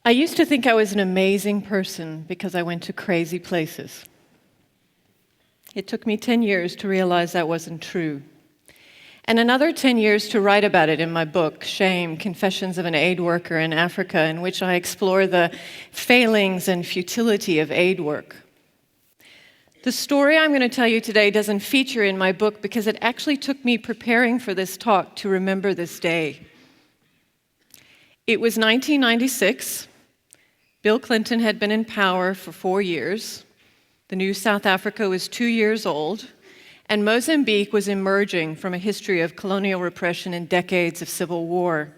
I used to think I was an amazing person because I went to crazy places. It took me 10 years to realize that wasn't true. And another 10 years to write about it in my book, Shame, Confessions of an Aid Worker in Africa, in which I explore the failings and futility of aid work. The story I'm going to tell you today doesn't feature in my book because it actually took me preparing for this talk to remember this day. It was 1996. Bill Clinton had been in power for 4 years. The new South Africa was 2 years old, and Mozambique was emerging from a history of colonial repression and decades of civil war.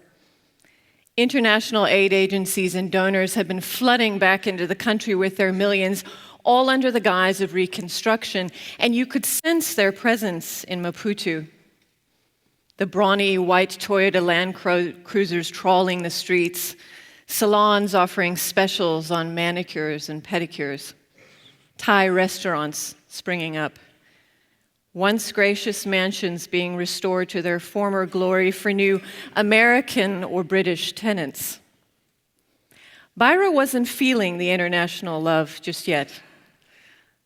International aid agencies and donors had been flooding back into the country with their millions, all under the guise of reconstruction, and you could sense their presence in Maputo. The brawny white Toyota Land Cruisers trawling the streets, salons offering specials on manicures and pedicures, Thai restaurants springing up, once gracious mansions being restored to their former glory for new American or British tenants. Byra wasn't feeling the international love just yet.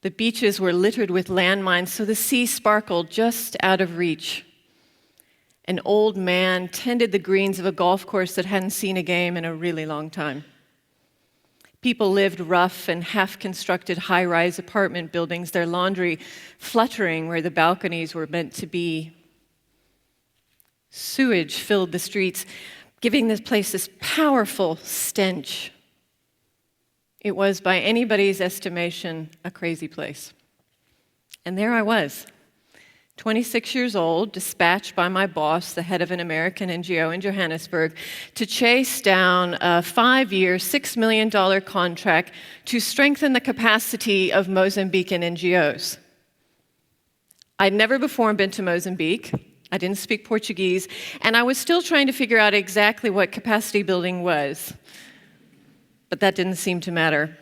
The beaches were littered with landmines, so the sea sparkled just out of reach. An old man tended the greens of a golf course that hadn't seen a game in a really long time. People lived rough and half-constructed high-rise apartment buildings, their laundry fluttering where the balconies were meant to be. Sewage filled the streets, giving this place this powerful stench. It was, by anybody's estimation, a crazy place. And there I was, 26 years old, dispatched by my boss, the head of an American NGO in Johannesburg, to chase down a 5-year, $6 million contract to strengthen the capacity of Mozambican NGOs. I'd never before been to Mozambique. I didn't speak Portuguese, and I was still trying to figure out exactly what capacity building was. But that didn't seem to matter.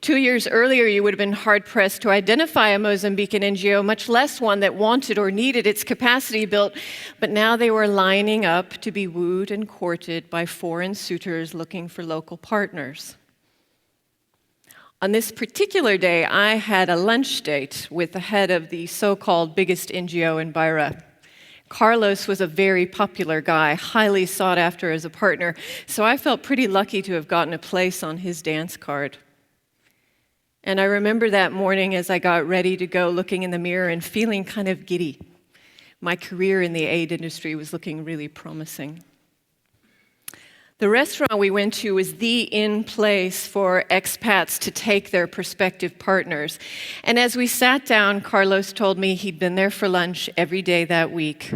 2 years earlier, you would have been hard-pressed to identify a Mozambican NGO, much less one that wanted or needed its capacity built, but now they were lining up to be wooed and courted by foreign suitors looking for local partners. On this particular day, I had a lunch date with the head of the so-called biggest NGO in Beira. Carlos was a very popular guy, highly sought after as a partner, so I felt pretty lucky to have gotten a place on his dance card. And I remember that morning as I got ready to go, looking in the mirror and feeling kind of giddy. My career in the aid industry was looking really promising. The restaurant we went to was the in place for expats to take their prospective partners. And as we sat down, Carlos told me he'd been there for lunch every day that week.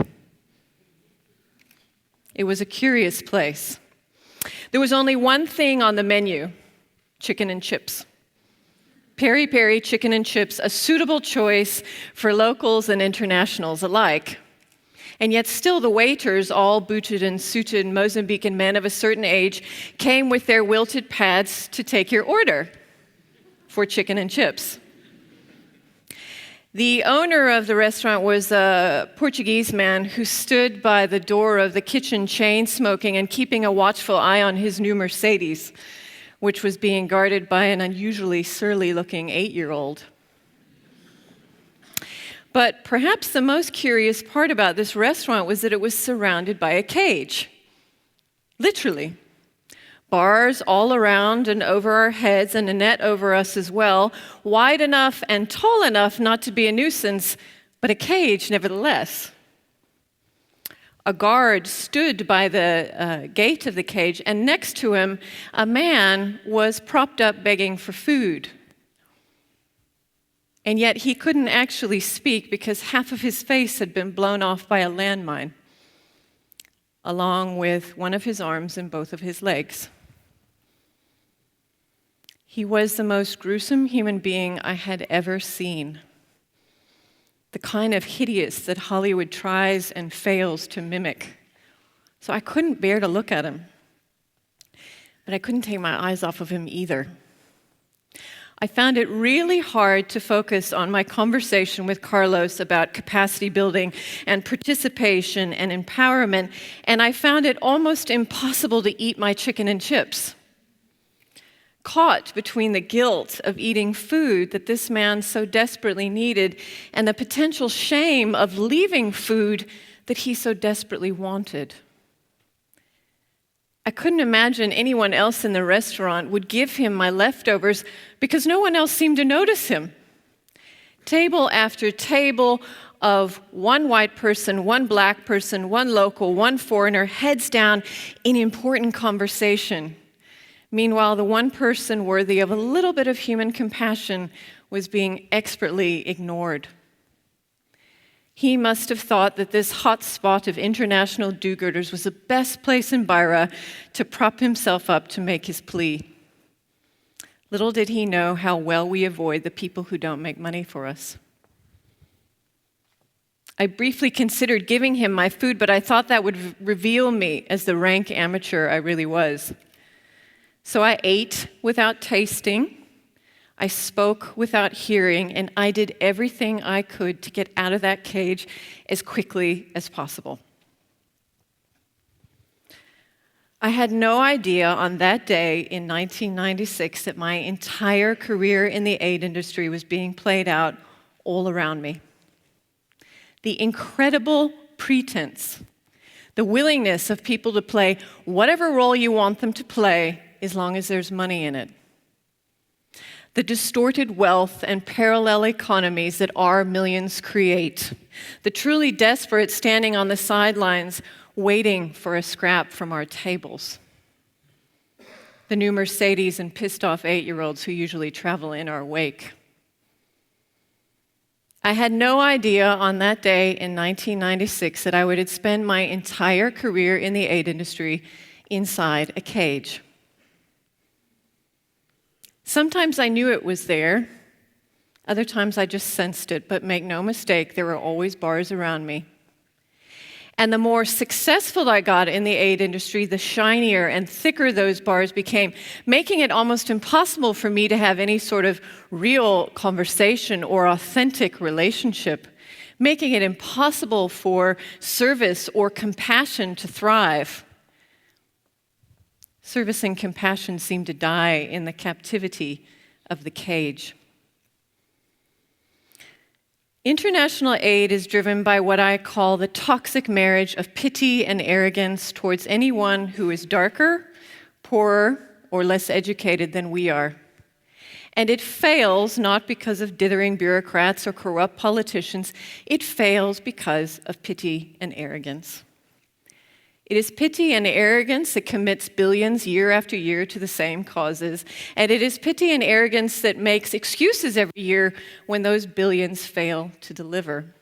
It was a curious place. There was only one thing on the menu: chicken and chips. Peri-peri chicken and chips, a suitable choice for locals and internationals alike. And yet still the waiters, all booted and suited Mozambican men of a certain age, came with their wilted pads to take your order for chicken and chips. The owner of the restaurant was a Portuguese man who stood by the door of the kitchen chain smoking and keeping a watchful eye on his new Mercedes, which was being guarded by an unusually surly-looking 8-year-old. But perhaps the most curious part about this restaurant was that it was surrounded by a cage. Literally. Bars all around and over our heads, and a net over us as well, wide enough and tall enough not to be a nuisance, but a cage nevertheless. A guard stood by the gate of the cage, and next to him, a man was propped up begging for food. And yet he couldn't actually speak because half of his face had been blown off by a landmine, along with one of his arms and both of his legs. He was the most gruesome human being I had ever seen. The kind of hideous that Hollywood tries and fails to mimic. So I couldn't bear to look at him. But I couldn't take my eyes off of him either. I found it really hard to focus on my conversation with Carlos about capacity building and participation and empowerment, and I found it almost impossible to eat my chicken and chips. caught between the guilt of eating food that this man so desperately needed and the potential shame of leaving food that he so desperately wanted. I couldn't imagine anyone else in the restaurant would give him my leftovers because no one else seemed to notice him. Table after table of one white person, one black person, one local, one foreigner, heads down in important conversation. Meanwhile, the one person worthy of a little bit of human compassion was being expertly ignored. He must have thought that this hot spot of international do-gooders was the best place in Beira to prop himself up to make his plea. Little did he know how well we avoid the people who don't make money for us. I briefly considered giving him my food, but I thought that would reveal me as the rank amateur I really was. So I ate without tasting, I spoke without hearing, and I did everything I could to get out of that cage as quickly as possible. I had no idea on that day in 1996 that my entire career in the aid industry was being played out all around me. The incredible pretense, the willingness of people to play whatever role you want them to play as long as there's money in it. The distorted wealth and parallel economies that our millions create. The truly desperate standing on the sidelines waiting for a scrap from our tables. The new Mercedes and pissed off 8-year-olds who usually travel in our wake. I had no idea on that day in 1996 that I would spend my entire career in the aid industry inside a cage. Sometimes I knew it was there. Other times I just sensed it, but make no mistake, there were always bars around me. And the more successful I got in the aid industry, the shinier and thicker those bars became, making it almost impossible for me to have any sort of real conversation or authentic relationship, making it impossible for service or compassion to thrive. Service and compassion seemed to die in the captivity of the cage. International aid is driven by what I call the toxic marriage of pity and arrogance towards anyone who is darker, poorer, or less educated than we are. And it fails not because of dithering bureaucrats or corrupt politicians. It fails because of pity and arrogance. It is pity and arrogance that commits billions year after year to the same causes. And it is pity and arrogance that makes excuses every year when those billions fail to deliver.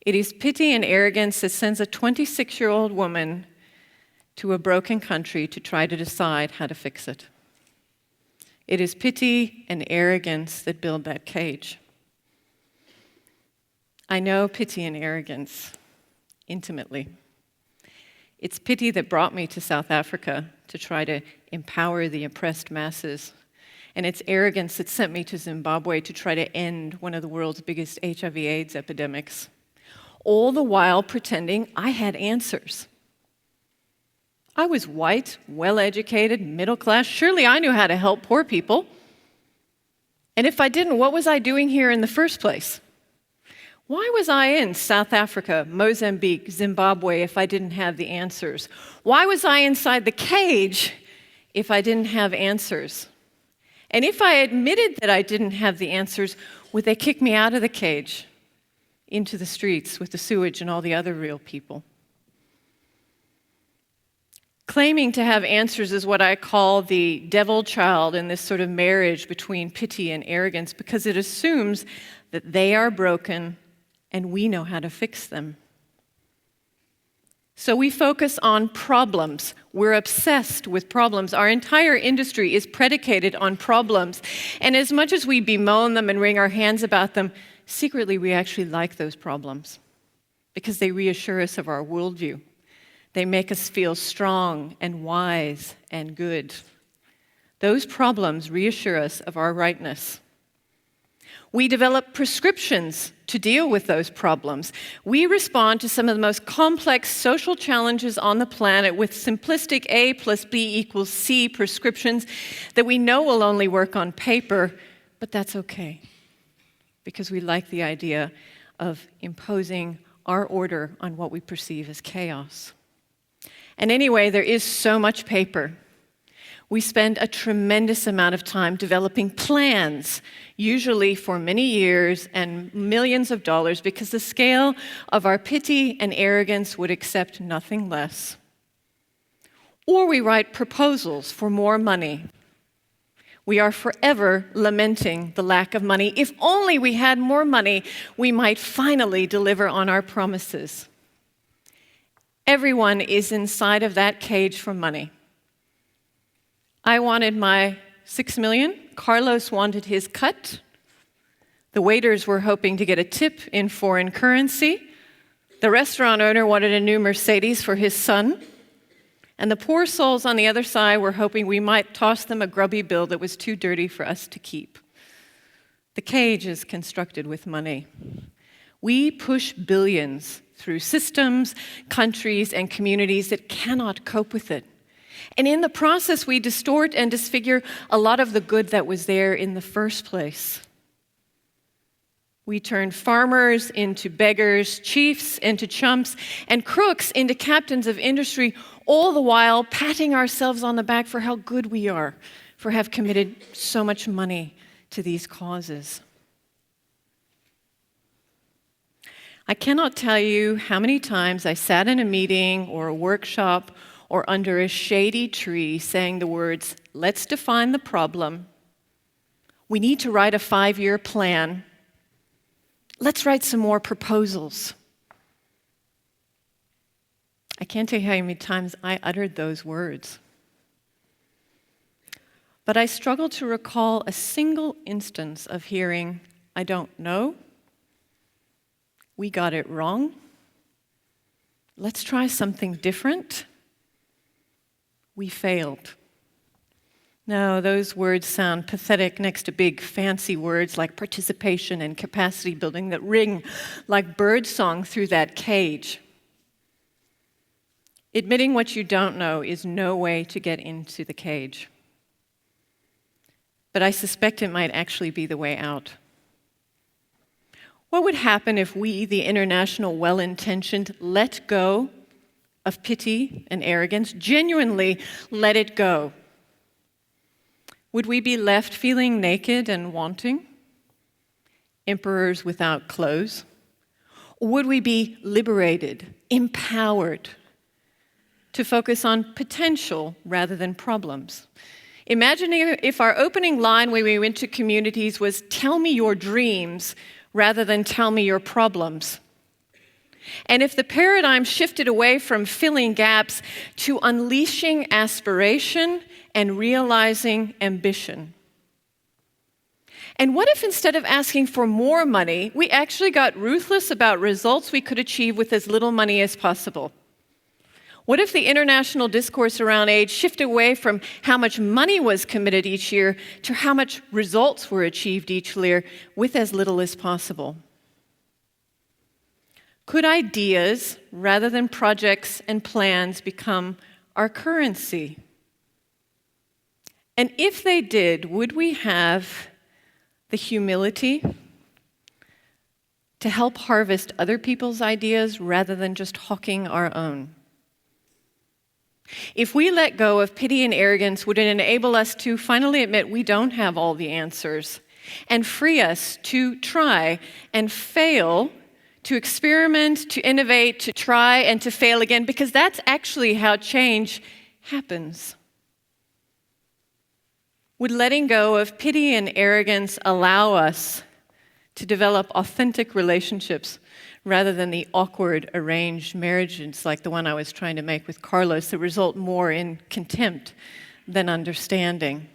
It is pity and arrogance that sends a 26-year-old woman to a broken country to try to decide how to fix it. It is pity and arrogance that build that cage. I know pity and arrogance intimately. It's pity that brought me to South Africa to try to empower the oppressed masses. And it's arrogance that sent me to Zimbabwe to try to end one of the world's biggest HIV/AIDS epidemics. All the while pretending I had answers. I was white, well-educated, middle class. Surely I knew how to help poor people. And if I didn't, what was I doing here in the first place? Why was I in South Africa, Mozambique, Zimbabwe if I didn't have the answers? Why was I inside the cage if I didn't have answers? And if I admitted that I didn't have the answers, would they kick me out of the cage into the streets with the sewage and all the other real people? Claiming to have answers is what I call the devil child in this sort of marriage between pity and arrogance, because it assumes that they are broken and we know how to fix them. So we focus on problems. We're obsessed with problems. Our entire industry is predicated on problems. And as much as we bemoan them and wring our hands about them, secretly we actually like those problems because they reassure us of our worldview. They make us feel strong and wise and good. Those problems reassure us of our rightness. We develop prescriptions to deal with those problems. We respond to some of the most complex social challenges on the planet with simplistic A plus B equals C prescriptions that we know will only work on paper, but that's okay, because we like the idea of imposing our order on what we perceive as chaos. And anyway, there is so much paper. We spend a tremendous amount of time developing plans, usually for many years and millions of dollars, because the scale of our pity and arrogance would accept nothing less. Or we write proposals for more money. We are forever lamenting the lack of money. If only we had more money, we might finally deliver on our promises. Everyone is inside of that cage for money. I wanted my $6 million. Carlos wanted his cut. The waiters were hoping to get a tip in foreign currency. The restaurant owner wanted a new Mercedes for his son. And the poor souls on the other side were hoping we might toss them a grubby bill that was too dirty for us to keep. The cage is constructed with money. We push billions through systems, countries, and communities that cannot cope with it. And in the process, we distort and disfigure a lot of the good that was there in the first place. We turn farmers into beggars, chiefs into chumps, and crooks into captains of industry, all the while patting ourselves on the back for how good we are, for have committed so much money to these causes. I cannot tell you how many times I sat in a meeting or a workshop or under a shady tree saying the words, "Let's define the problem. We need to write a 5-year plan. Let's write some more proposals." I can't tell you how many times I uttered those words. But I struggle to recall a single instance of hearing, "I don't know. We got it wrong. Let's try something different. We failed." No, those words sound pathetic next to big, fancy words like participation and capacity building that ring like birdsong through that cage. Admitting what you don't know is no way to get into the cage. But I suspect it might actually be the way out. What would happen if we, the international well-intentioned, let go of pity and arrogance, genuinely let it go? Would we be left feeling naked and wanting? Emperors without clothes? Or would we be liberated, empowered, to focus on potential rather than problems? Imagine if our opening line when we went to communities was, "Tell me your dreams," rather than "Tell me your problems." And if the paradigm shifted away from filling gaps to unleashing aspiration and realizing ambition. And what if instead of asking for more money, we actually got ruthless about results we could achieve with as little money as possible? What if the international discourse around aid shifted away from how much money was committed each year to how much results were achieved each year with as little as possible? Could ideas, rather than projects and plans, become our currency? And if they did, would we have the humility to help harvest other people's ideas rather than just hawking our own? If we let go of pity and arrogance, would it enable us to finally admit we don't have all the answers and free us to try and fail, to experiment, to innovate, to try and to fail again, because that's actually how change happens. Would letting go of pity and arrogance allow us to develop authentic relationships rather than the awkward arranged marriages like the one I was trying to make with Carlos that result more in contempt than understanding?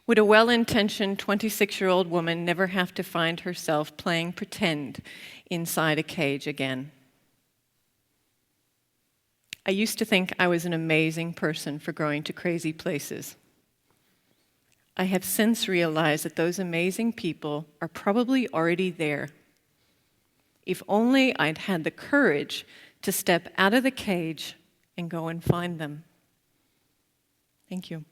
Would a well-intentioned 26-year-old woman never have to find herself playing pretend inside a cage again? I used to think I was an amazing person for going to crazy places. I have since realized that those amazing people are probably already there. If only I'd had the courage to step out of the cage and go and find them. Thank you.